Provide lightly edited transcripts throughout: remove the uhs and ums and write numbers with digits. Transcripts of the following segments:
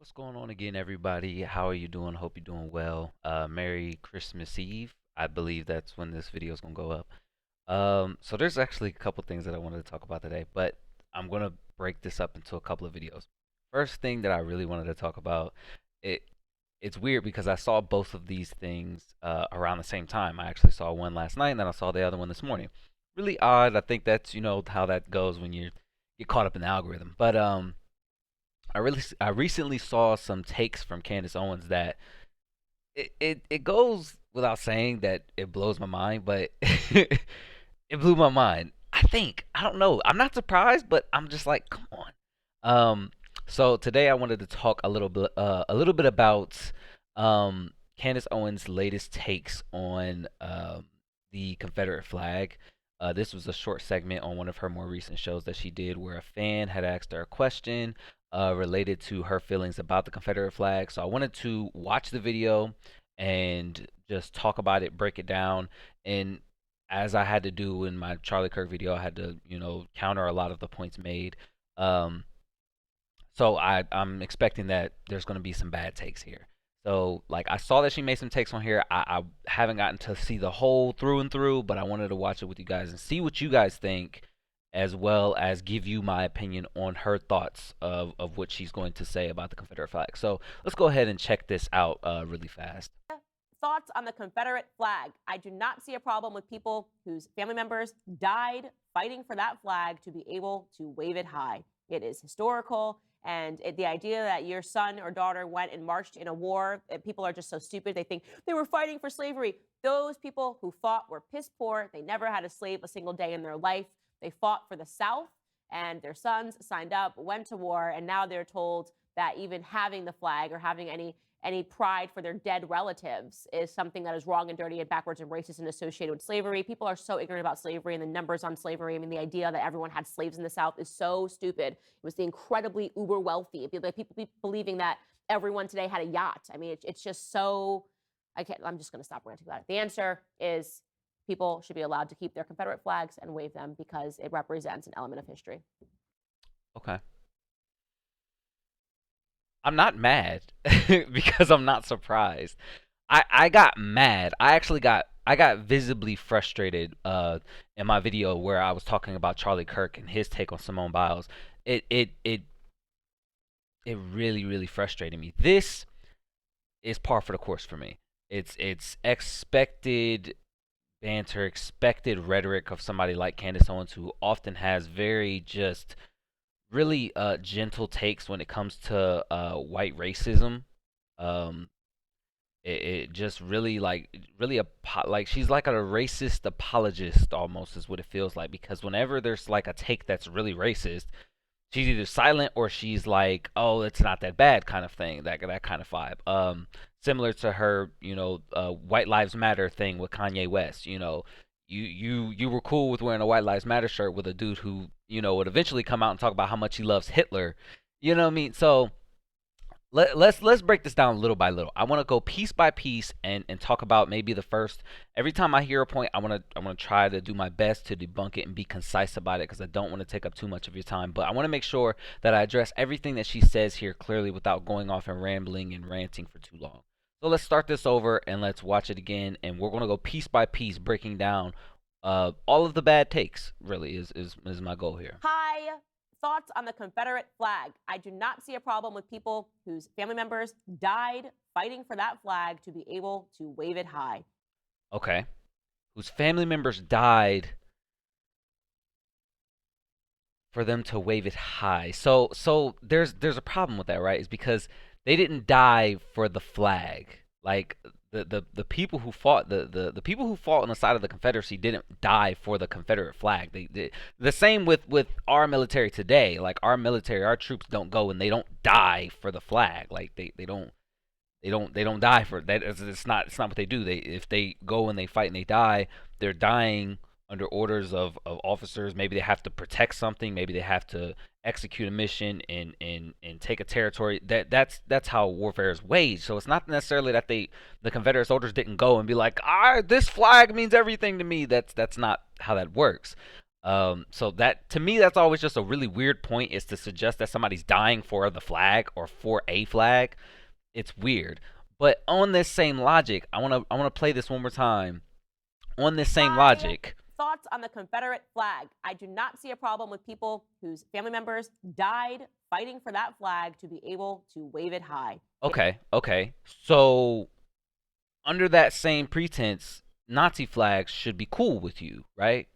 What's going on again, everybody? How are you doing? Hope you're doing well. Merry Christmas Eve. I believe that's when this video is gonna go up. So there's actually a couple things that I wanted to talk about today, but I'm gonna break this up into a couple of videos. First thing that I really wanted to talk about, it it's weird because I saw both of these things around the same time. I actually saw one last night, and then I saw the other one this morning. Really odd. I think that's how that goes when you get caught up in the algorithm. But I recently saw some takes from Candace Owens that it goes without saying that it blows my mind, but it blew my mind. I don't know. I'm not surprised, but I'm just like, come on. So today I wanted to talk a little bit about Candace Owens' latest takes on the Confederate flag. This was a short segment on one of her more recent shows that she did where a fan had asked her a question related to her feelings about the Confederate flag. So I wanted to watch the video and just talk about it, break it down. And as I had to do in my Charlie Kirk video, I had to, counter a lot of the points made. Um, so I'm expecting that there's going to be some bad takes here. So like I saw that she made some takes on here. I haven't gotten to see the whole through and through, but I wanted to watch it with you guys and see what you guys think, as well as give you my opinion on her thoughts of what she's going to say about the Confederate flag. So let's go ahead and check this out really fast. Thoughts on the Confederate flag. I do not see a problem with people whose family members died fighting for that flag to be able to wave it high. It is historical, and the idea that your son or daughter went and marched in a war, people are just so stupid. They think they were fighting for slavery. Those people who fought were piss poor. They never had a slave a single day in their life. They fought for the South, and their sons signed up, went to war, and now they're told that even having the flag or having any pride for their dead relatives is something that is wrong and dirty and backwards and racist and associated with slavery. People are so ignorant about slavery and the numbers on slavery. I mean, the idea that everyone had slaves in the South is so stupid. It was the incredibly uber wealthy. People believing that everyone today had a yacht. I mean, it's just so. I'm just going to stop ranting about it. The answer is people should be allowed to keep their Confederate flags and wave them because it represents an element of history. Okay. I'm not mad because I'm not surprised. I got mad. I got visibly frustrated in my video where I was talking about Charlie Kirk and his take on Simone Biles. It really frustrated me. This is par for the course for me. It's expected banter, expected rhetoric of somebody like Candace Owens who often has very just really gentle takes when it comes to white racism. Um, it just really like she's like a racist apologist almost is what it feels like, because whenever there's like a take that's really racist, she's either silent or she's like, oh, it's not that bad kind of thing, that kind of vibe. Similar to her, White Lives Matter thing with Kanye West. You were cool with wearing a White Lives Matter shirt with a dude who would eventually come out and talk about how much he loves Hitler. You know what I mean? So let's break this down little by little. I want to go piece by piece and talk about maybe the first. Every time I hear a point, I want to try to do my best to debunk it and be concise about it, because I don't want to take up too much of your time. But I want to make sure that I address everything that she says here clearly without going off and rambling and ranting for too long. So let's start this over and let's watch it again, and we're gonna go piece by piece breaking down all of the bad takes. Really is my goal here. Hi. Thoughts on the Confederate flag. I do not see a problem with people whose family members died fighting for that flag to be able to wave it high. Okay, whose family members died for them to wave it high. So there's a problem with that, right? Is because they didn't die for the flag. Like the people who fought the people who fought on the side of the Confederacy didn't die for the Confederate flag. They the same with our military today. Like our troops don't go and they don't die for the flag. Like they don't die for that. It's not what they do. If they go and they fight and they die, they're dying under orders of officers. Maybe they have to protect something. Maybe they have to execute a mission and take a territory. That's how warfare is waged. So it's not necessarily that the Confederate soldiers didn't go and be like, this flag means everything to me. That's not how that works. So that to me, that's always just a really weird point, is to suggest that somebody's dying for the flag or for a flag. It's weird. But on this same logic, I wanna play this one more time. On this same My logic, thoughts on the Confederate flag. I do not see a problem with people whose family members died fighting for that flag to be able to wave it high. okay. So under that same pretense, Nazi flags should be cool with you, right?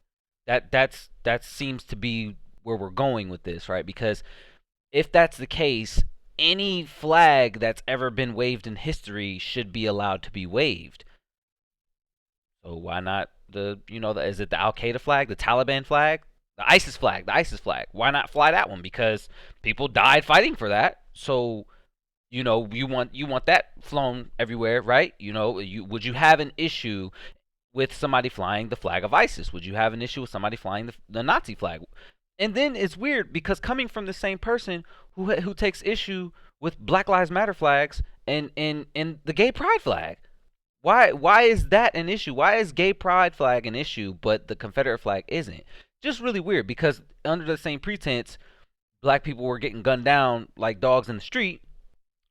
That seems to be where we're going with this, right? Because if that's the case, any flag that's ever been waved in history should be allowed to be waved. So why not is it the Al Qaeda flag, the Taliban flag, the ISIS flag, the ISIS flag? Why not fly that one? Because people died fighting for that. So you want that flown everywhere, right? Would you have an issue with somebody flying the flag of ISIS? Would you have an issue with somebody flying the Nazi flag? And then it's weird because coming from the same person who takes issue with Black Lives Matter flags and the gay pride flag. Why is that an issue? Why is gay pride flag an issue but the Confederate flag isn't? Just really weird, because under the same pretense, black people were getting gunned down like dogs in the street,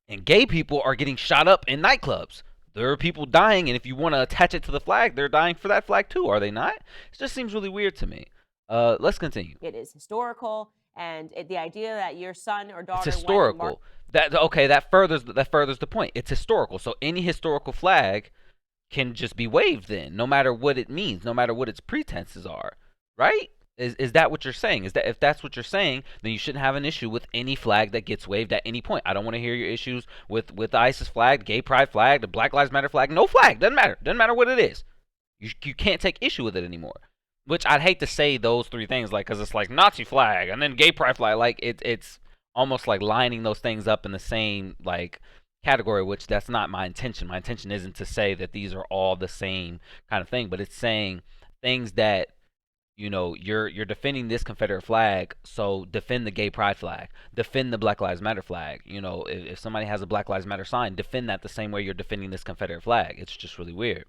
and gay people are getting shot up in nightclubs. There are people dying, and if you want to attach it to the flag, they're dying for that flag too, are they not? It just seems really weird to me. Let's continue. It is historical, and the idea that your son or It's daughter historical. That furthers the point. It's historical. So any historical flag can just be waved then, no matter what it means, no matter what its pretenses are, right? Is that what you're saying? Is that if that's what you're saying, then you shouldn't have an issue with any flag that gets waved at any point. I don't want to hear your issues with the ISIS flag, the gay pride flag, the Black Lives Matter flag. No flag, doesn't matter. Doesn't matter what it is. You can't take issue with it anymore. Which I'd hate to say those three things, like, because it's like Nazi flag and then gay pride flag. Like it's almost like lining those things up in the same like category, which that's not my intention. My intention isn't to say that these are all the same kind of thing, but it's saying things that you're defending this Confederate flag, so defend the gay pride flag, defend the Black Lives Matter flag. If somebody has a Black Lives Matter sign, defend that the same way you're defending this Confederate flag. It's just really weird.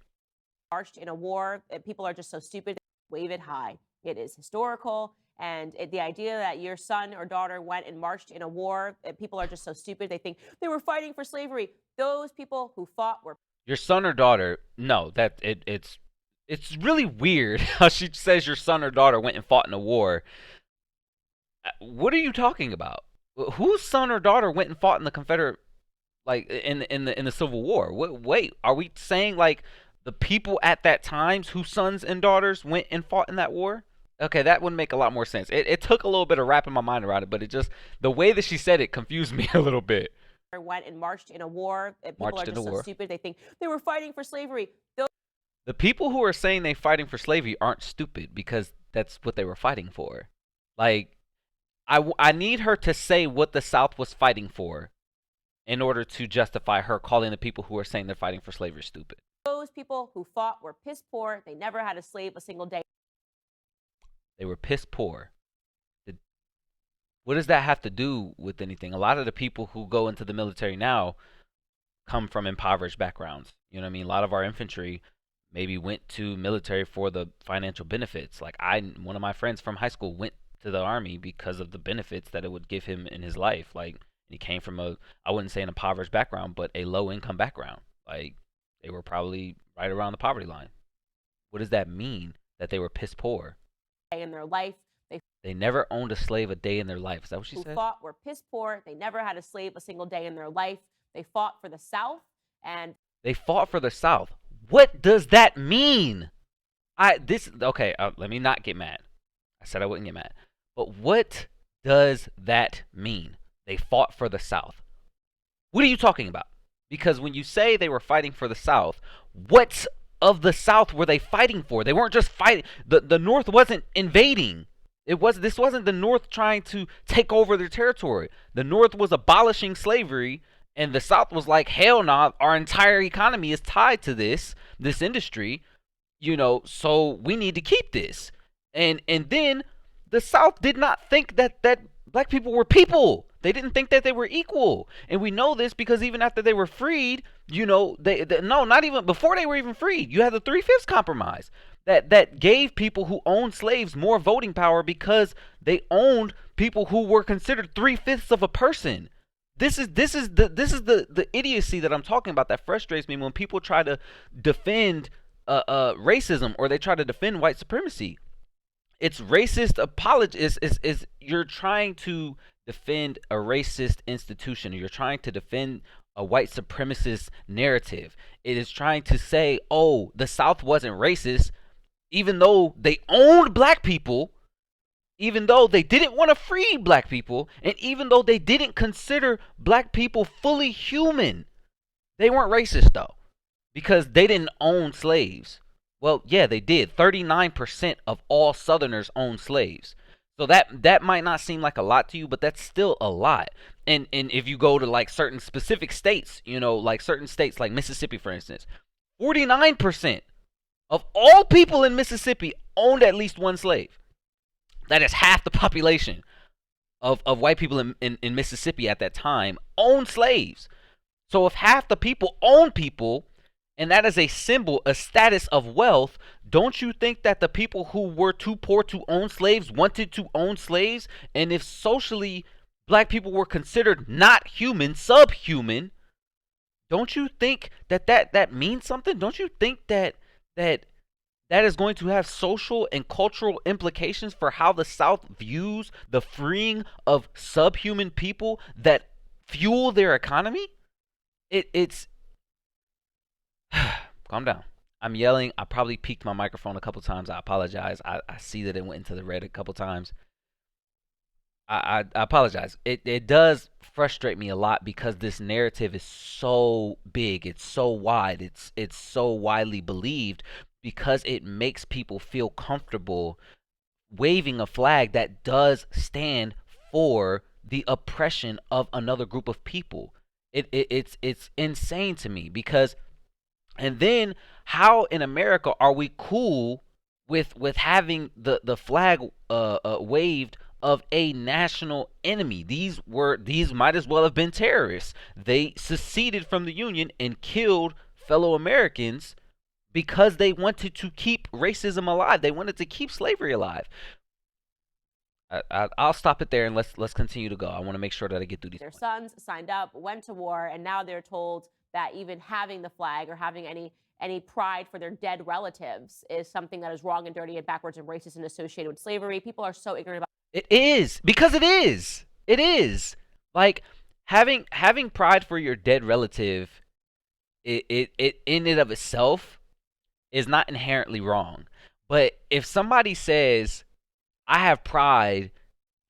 marched in a war, people are just so stupid, wave it high. It is historical, and the idea that your son or daughter went and marched in a war, people are just so stupid, they think they were fighting for slavery. Those people who fought were Your son or daughter? No, it's really weird how she says your son or daughter went and fought in a war. What are you talking about? Whose son or daughter went and fought in the Confederate, like in the Civil War? Wait, are we saying like the people at that time whose sons and daughters went and fought in that war? Okay, that would make a lot more sense. It took a little bit of wrapping my mind around it, but the way that she said it confused me a little bit. went and marched in a war, people Marched are in a just so war. stupid, they think they were fighting for slavery. The people who are saying they fighting for slavery aren't stupid, because that's what they were fighting for. Like, I need her to say what the South was fighting for in order to justify her calling the people who are saying they're fighting for slavery stupid. Those people who fought were piss poor. They never had a slave a single day. They were piss poor. What does that have to do with anything? A lot of the people who go into the military now come from impoverished backgrounds. You know what I mean? A lot of our infantry maybe went to military for the financial benefits. Like one of my friends from high school went to the army because of the benefits that it would give him in his life. Like, he came from I wouldn't say an impoverished background, but a low income background. Like, they were probably right around the poverty line. What does that mean that they were piss poor? In their life, They never owned a slave a day in their life. Is that what she who said? fought were piss poor. They never had a slave a single day in their life. They fought for the South, and They fought for the South. What does that mean? Okay, let me not get mad. I said I wouldn't get mad. But what does that mean? They fought for the South. What are you talking about? Because when you say they were fighting for the South, what of the South were they fighting for? They weren't just fighting. The North wasn't invading. This wasn't the North trying to take over their territory. The North was abolishing slavery, and the South was like, hell nah, our entire economy is tied to this industry, so we need to keep this. And then the South did not think that black people were people. They didn't think that they were equal. And we know this because even after they were freed, no, not even before they were even freed, you had the Three-Fifths Compromise that gave people who owned slaves more voting power because they owned people who were considered three-fifths of a person. This is the idiocy that I'm talking about that frustrates me when people try to defend racism or they try to defend white supremacy. It's racist apology is you're trying to defend a racist institution. You're trying to defend a white supremacist narrative. It is trying to say, oh, the South wasn't racist, even though they owned black people, even though they didn't want to free black people, and even though they didn't consider black people fully human. They weren't racist though, because they didn't own slaves. Well, yeah, they did. 39% of all Southerners owned slaves. So that might not seem like a lot to you, but that's still a lot. And if you go to like certain specific states, like certain states like Mississippi, for instance, 49% of all people in Mississippi owned at least one slave. That is half the population of white people in Mississippi at that time owned slaves. So if half the people own people, and that is a symbol, a status of wealth, don't you think that the people who were too poor to own slaves wanted to own slaves? And if socially black people were considered not human, subhuman, don't you think that means something? Don't you think that is going to have social and cultural implications for how the South views the freeing of subhuman people that fuel their economy? It's calm down. I'm yelling. I probably peaked my microphone a couple times. I apologize. I see that it went into the red a couple times. I apologize. It does frustrate me a lot because this narrative is so big. It's so wide. It's so widely believed because it makes people feel comfortable waving a flag that does stand for the oppression of another group of people. It's insane to me because, and then how in America are we cool with having the flag waved of a national enemy? These might as well have been terrorists. They seceded from the Union and killed fellow Americans because they wanted to keep racism alive. They wanted to keep slavery alive. I'll stop it there and let's continue to go. I want to make sure that I get through these. Their sons signed up, went to war, and now they're told that even having the flag or having any pride for their dead relatives is something that is wrong and dirty and backwards and racist and associated with slavery. People are so ignorant about it. Is because it is. It is like having pride for your dead relative. It in and of itself is not inherently wrong. But if somebody says, I have pride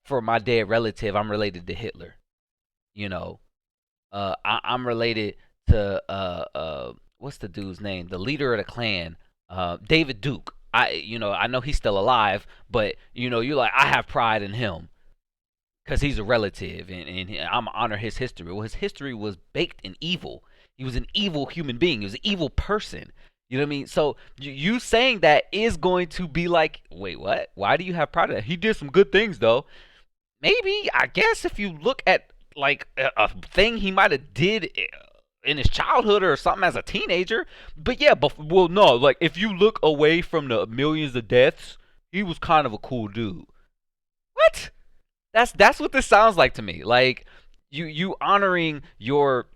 for my dead relative, I'm related to Hitler, I'm related to what's the dude's name? The leader of the Klan, David Duke. I know he's still alive, but you're like, I have pride in him because he's a relative, and I'm gonna honor his history. Well, his history was baked in evil. He was an evil human being. He was an evil person. You know what I mean? So you saying that is going to be like, wait, what? Why do you have pride in that? He did some good things though. Maybe, I guess, if you look at like a thing he might have did in his childhood or something as a teenager. But yeah, well, no, like if you look away from the millions of deaths, he was kind of a cool dude. What? That's what this sounds like to me. Like you honoring your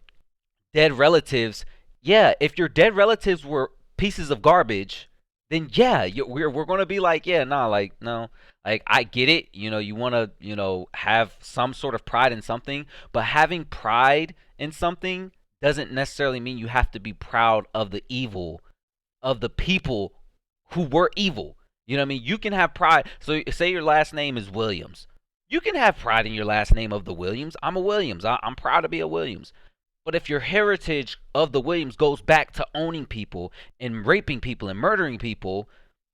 dead relatives. Yeah, if your dead relatives were pieces of garbage, then yeah, we're gonna be like, yeah, nah, like no, like I get it. You want to have some sort of pride in something, but having pride in something doesn't necessarily mean you have to be proud of the evil of the people who were evil. You know what I mean? You can have pride. So say your last name is Williams. You can have pride in your last name of the Williams. I'm a Williams. I'm proud to be a Williams. But if your heritage of the Williams goes back to owning people and raping people and murdering people,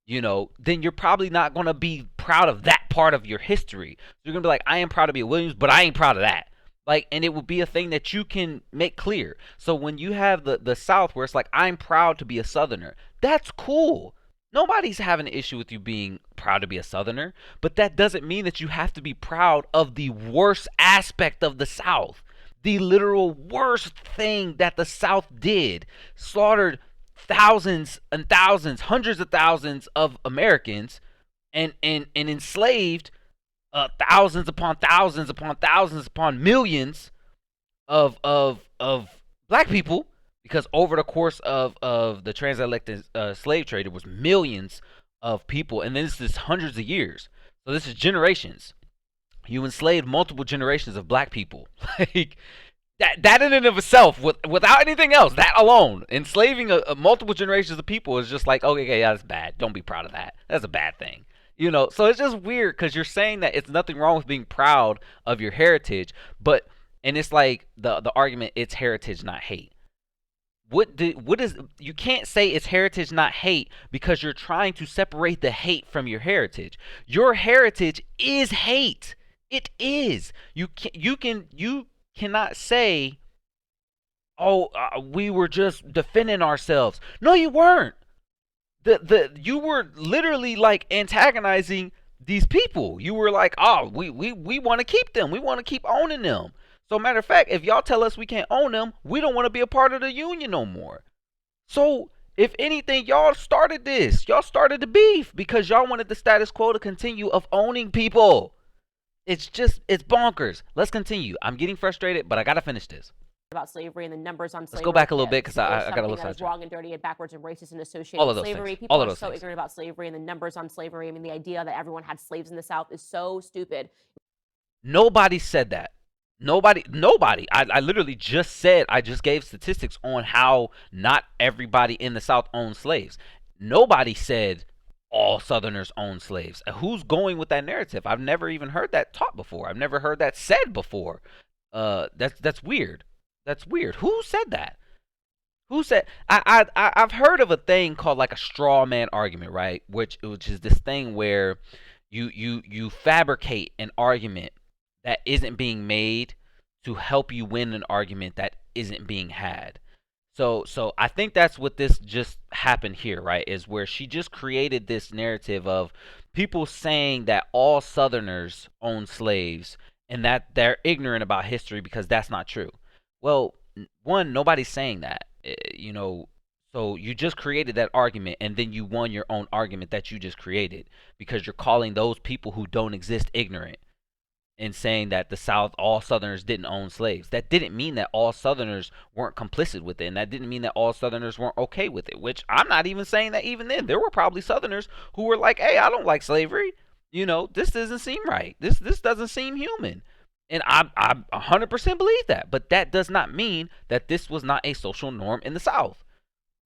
then you're probably not going to be proud of that part of your history. So you're going to be like, I am proud to be a Williams, but I ain't proud of that. Like, and it would be a thing that you can make clear. So when you have the South where it's like, I'm proud to be a Southerner, that's cool. Nobody's having an issue with you being proud to be a Southerner, but that doesn't mean that you have to be proud of the worst aspect of the South. The literal worst thing that the South did, slaughtered thousands and thousands, hundreds of thousands of Americans, and enslaved thousands upon thousands upon thousands upon millions of black people, because over the course of the transatlantic slave trade, it was millions of people, and then this is hundreds of years. So this is generations. You enslaved multiple generations of black people. Like that in and of itself, without anything else, that alone, enslaving a multiple generations of people is just like, okay, yeah, that's bad. Don't be proud of that. That's a bad thing. So it's just weird because you're saying that it's nothing wrong with being proud of your heritage, but and it's like the argument, it's heritage not hate. What is, you can't say it's heritage not hate because you're trying to separate the hate from your heritage. Your heritage is hate. It is. You cannot say, oh, we were just defending ourselves. No, you weren't. You were literally like antagonizing these people. You were like, oh, we want to keep them. We want to keep owning them. So matter of fact, if y'all tell us we can't own them, we don't want to be a part of the union no more. So if anything, y'all started this. Y'all started the beef because y'all wanted the status quo to continue of owning people. It's bonkers. Let's continue. I'm getting frustrated, but I gotta finish this. About slavery and the numbers on slavery. Let's go back a little bit because I got a little sidetracked. That is wrong and dirty and backwards and racist and associated all with of those slavery. things. People All of are those so things. ignorant about slavery and the numbers on slavery. I mean, the idea that everyone had slaves in the South is so stupid. Nobody said that. Nobody. I literally just said, I just gave statistics on how not everybody in the South owns slaves. Nobody said all Southerners own slaves. Who's going with that narrative? I've never even heard that taught before. I've never heard that said before. That's weird. That's weird. Who said that? Who said? I've heard of a thing called like a straw man argument, right? Which is this thing where you fabricate an argument that isn't being made to help you win an argument that isn't being had. So I think that's what this just happened here, right? Is where she just created this narrative of people saying that all Southerners own slaves and that they're ignorant about history because that's not true. Well, one, nobody's saying that. So you just created that argument and then you won your own argument that you just created because you're calling those people who don't exist ignorant and saying that the South, all Southerners didn't own slaves. That didn't mean that all Southerners weren't complicit with it, and that didn't mean that all Southerners weren't okay with it, which I'm not even saying that even then. There were probably Southerners who were like, hey, I don't like slavery. This doesn't seem right. This doesn't seem human. And I 100% believe that. But that does not mean that this was not a social norm in the South.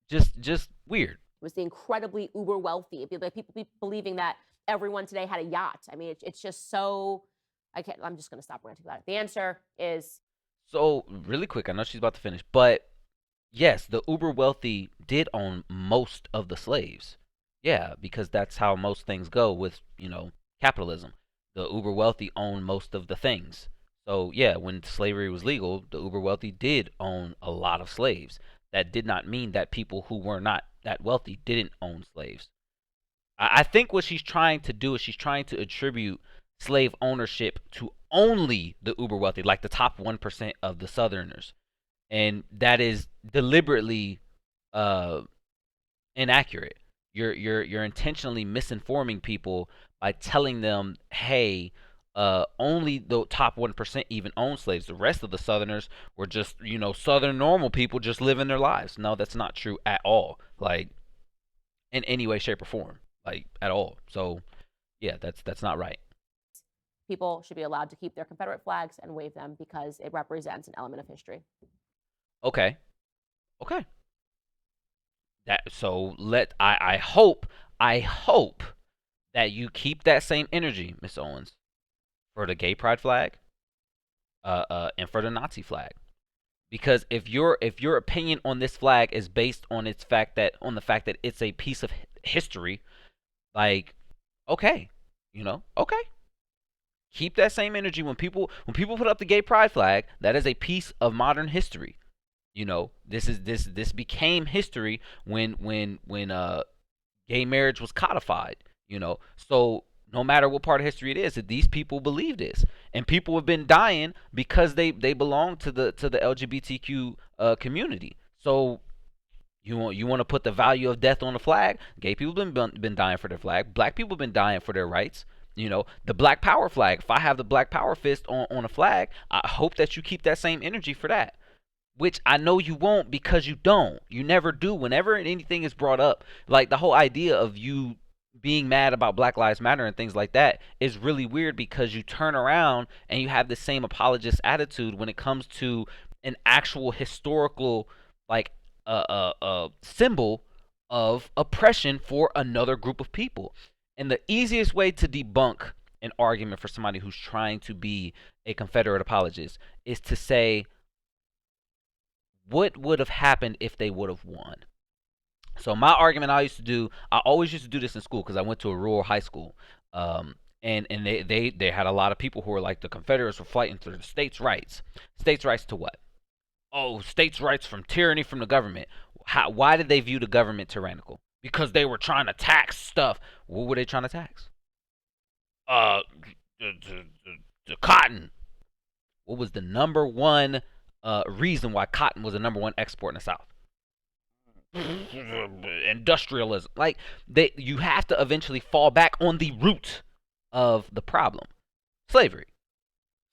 Just weird. It was the incredibly uber wealthy. People believing that everyone today had a yacht. I mean, it's just so... I'm just going to stop ranting about it. The answer is... So, really quick, I know she's about to finish, but yes, the uber wealthy did own most of the slaves. Yeah, because that's how most things go with, capitalism. The uber wealthy own most of the things. So, yeah, when slavery was legal, the uber wealthy did own a lot of slaves. That did not mean that people who were not that wealthy didn't own slaves. I think what she's trying to do is she's trying to attribute slave ownership to only the uber wealthy, like the top 1% of the Southerners, and that is deliberately inaccurate. You're intentionally misinforming people by telling them, hey, only the top 1% even own slaves. The rest of the Southerners were just Southern normal people just living their lives. No, that's not true at all. Like in any way, shape, or form, like at all. So yeah, that's not right. People should be allowed to keep their Confederate flags and wave them because it represents an element of history. Okay. I hope that you keep that same energy, Miss Owens, for the gay pride flag, and for the Nazi flag. Because if your opinion on this flag is based on the fact that it's a piece of history, like, okay, okay. Keep that same energy when people put up the gay pride flag. That is a piece of modern history. This became history when Gay marriage was codified, you know. So no matter what part of history it is, that these people believe this, and people have been dying because they belong to the LGBTQ community. So you want to put the value of death on the flag? Gay people been dying for their flag. Black people been dying for their rights. You know, the Black Power flag. If I have the Black Power fist on a flag, I hope that you keep that same energy for that. Which I know you won't, because you don't. You never do. Whenever anything is brought up, like the whole idea of you being mad about Black Lives Matter and things like that is really weird, because you turn around and you have the same apologist attitude when it comes to an actual historical, like, symbol of oppression for another group of people. And the easiest way to debunk an argument for somebody who's trying to be a Confederate apologist is to say, what would have happened if they would have won? So my argument I always used to do this in school, because I went to a rural high school. And they had a lot of people who were like, the Confederates were fighting for the states' rights. States' rights to what? Oh, states' rights from tyranny from the government. Why did they view the government tyrannical? Because they were trying to tax stuff. What were they trying to tax? Uh, the cotton. What was the number one reason why cotton was the number one export in the South? Industrialism. Like, you have to eventually fall back on the root of the problem, slavery.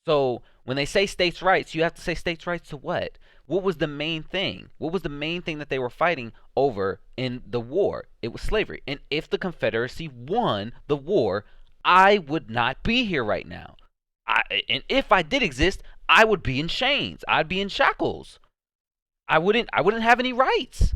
So when they say states' rights, you have to say states' rights to what? What was the main thing? What was the main thing that they were fighting over in the war? It was slavery. And if the Confederacy won the war, I would not be here right now. And if I did exist, I would be in chains. I'd be in shackles. I wouldn't have any rights.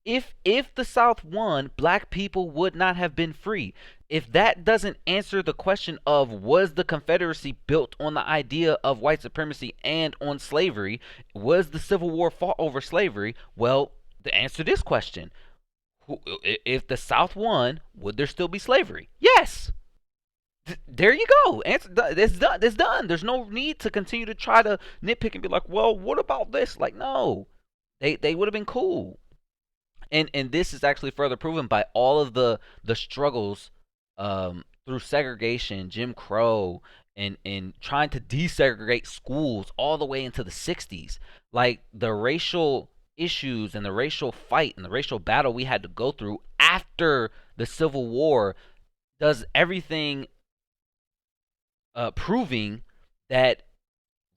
If the South won, black people would not have been free. If that doesn't answer the question of, was the Confederacy built on the idea of white supremacy and on slavery, was the Civil War fought over slavery? Well, to answer this question, if the South won, would there still be slavery? Yes. There you go. Answer. It's done. It's done. There's no need to continue to try to nitpick and be like, well, what about this? Like, no, they would have been cool. And this is actually further proven by all of the struggles through segregation, Jim Crow, and trying to desegregate schools all the way into the 60s. Like, the racial issues and the racial fight and the racial battle we had to go through after the Civil War does everything proving that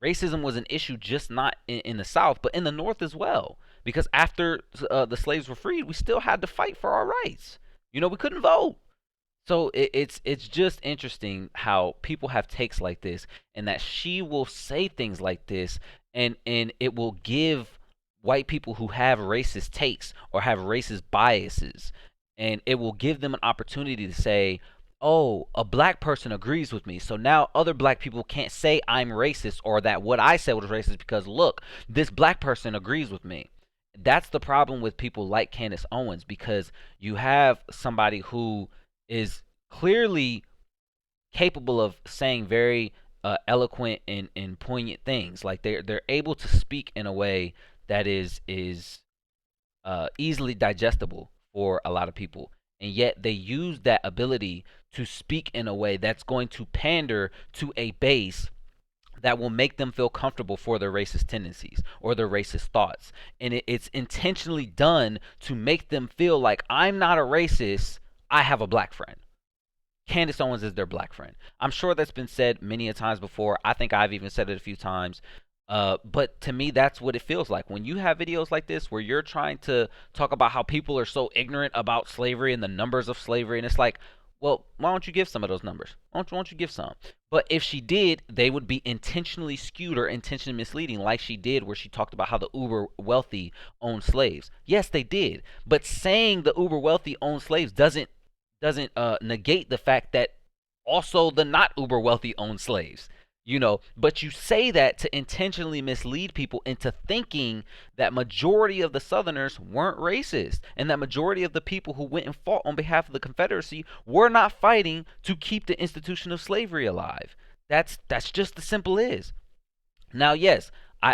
racism was an issue, just not in the South, but in the North as well. Because after the slaves were freed, we still had to fight for our rights. You know, we couldn't vote. So it's just interesting how people have takes like this, and that she will say things like this, and it will give white people who have racist takes or have racist biases, and it will give them an opportunity to say, oh, a black person agrees with me, so now other black people can't say I'm racist, or that what I said was racist, because look, this black person agrees with me. That's the problem with people like Candace Owens, because you have somebody who is clearly capable of saying very eloquent and poignant things. Like, they're able to speak in a way that is easily digestible for a lot of people, and yet they use that ability to speak in a way that's going to pander to a base that will make them feel comfortable for their racist tendencies or their racist thoughts. And it's intentionally done to make them feel like, I'm not a racist, I have a black friend. Candace Owens is their black friend. I'm sure that's been said many a times before. I think I've even said it a few times. But to me, that's what it feels like. When you have videos like this where you're trying to talk about how people are so ignorant about slavery and the numbers of slavery, and it's like, well, why don't you give some of those numbers? Why don't you give some? But if she did, they would be intentionally skewed or intentionally misleading, like she did, where she talked about how the uber wealthy owned slaves. Yes, they did. But saying the uber wealthy owned slaves doesn't negate the fact that also the not uber wealthy owned slaves. You know, but you say that to intentionally mislead people into thinking that majority of the Southerners weren't racist, and that majority of the people who went and fought on behalf of the Confederacy were not fighting to keep the institution of slavery alive. That's just as simple as. Now, yes,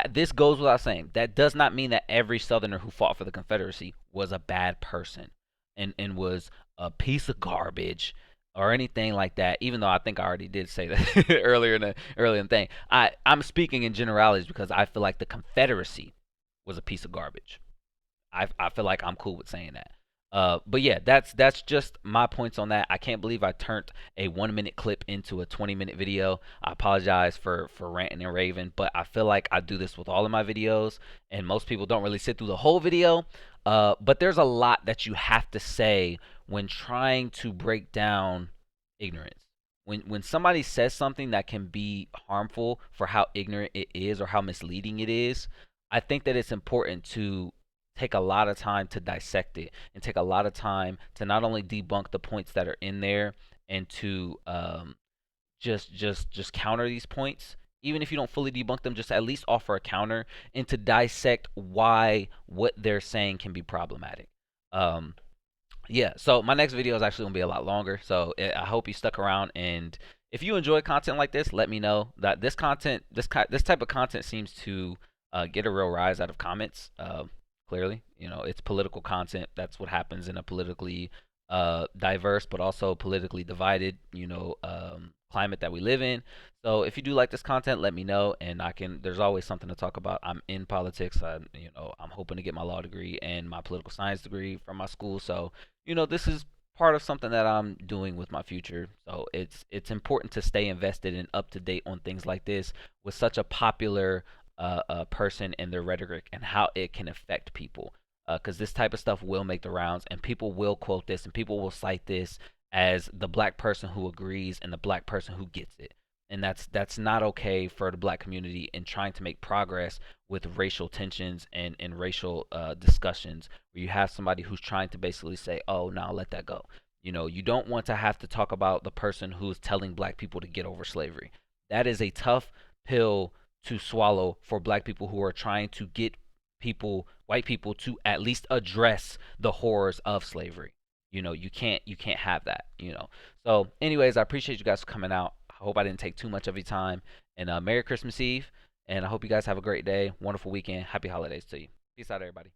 this goes without saying. That does not mean that every Southerner who fought for the Confederacy was a bad person. and was a piece of garbage or anything like that. Even though I think I already did say that earlier in the thing, I'm speaking in generalities because I feel like the Confederacy was a piece of garbage. I feel like I'm cool with saying that. But yeah, that's just my points on that. I can't believe I turned a 1 minute clip into a 20-minute video. I apologize for ranting and raving, but I feel like I do this with all of my videos, and most people don't really sit through the whole video. But there's a lot that you have to say when trying to break down ignorance. When somebody says something that can be harmful for how ignorant it is or how misleading it is, I think that it's important to take a lot of time to dissect it and take a lot of time to not only debunk the points that are in there and to just counter these points, even if you don't fully debunk them, just at least offer a counter and to dissect why what they're saying can be problematic. um yeah, so my next video is actually gonna be a lot longer. So I hope you stuck around, and if you enjoy content like this, let me know. That this content, this type of content seems to get a real rise out of comments. Clearly, it's political content. That's what happens in a politically diverse but also politically divided, climate that we live in. So if you do like this content, let me know, and I can. There's always something to talk about. I'm in politics. I'm hoping to get my law degree and my political science degree from my school. So this is part of something that I'm doing with my future. So it's important to stay invested and up to date on things like this with such a popular person and their rhetoric and how it can affect people. Because this type of stuff will make the rounds, and people will quote this, and people will cite this as the black person who agrees and the black person who gets it. And that's not okay for the black community in trying to make progress with racial tensions and racial discussions where you have somebody who's trying to basically say, oh, now let that go. You don't want to have to talk about the person who's telling black people to get over slavery. That is a tough pill to swallow for black people who are trying to get white people, to at least address the horrors of slavery. You can't have that. So, anyways, I appreciate you guys for coming out. I hope I didn't take too much of your time. And Merry Christmas Eve. And I hope you guys have a great day, wonderful weekend. Happy holidays to you. Peace out, everybody.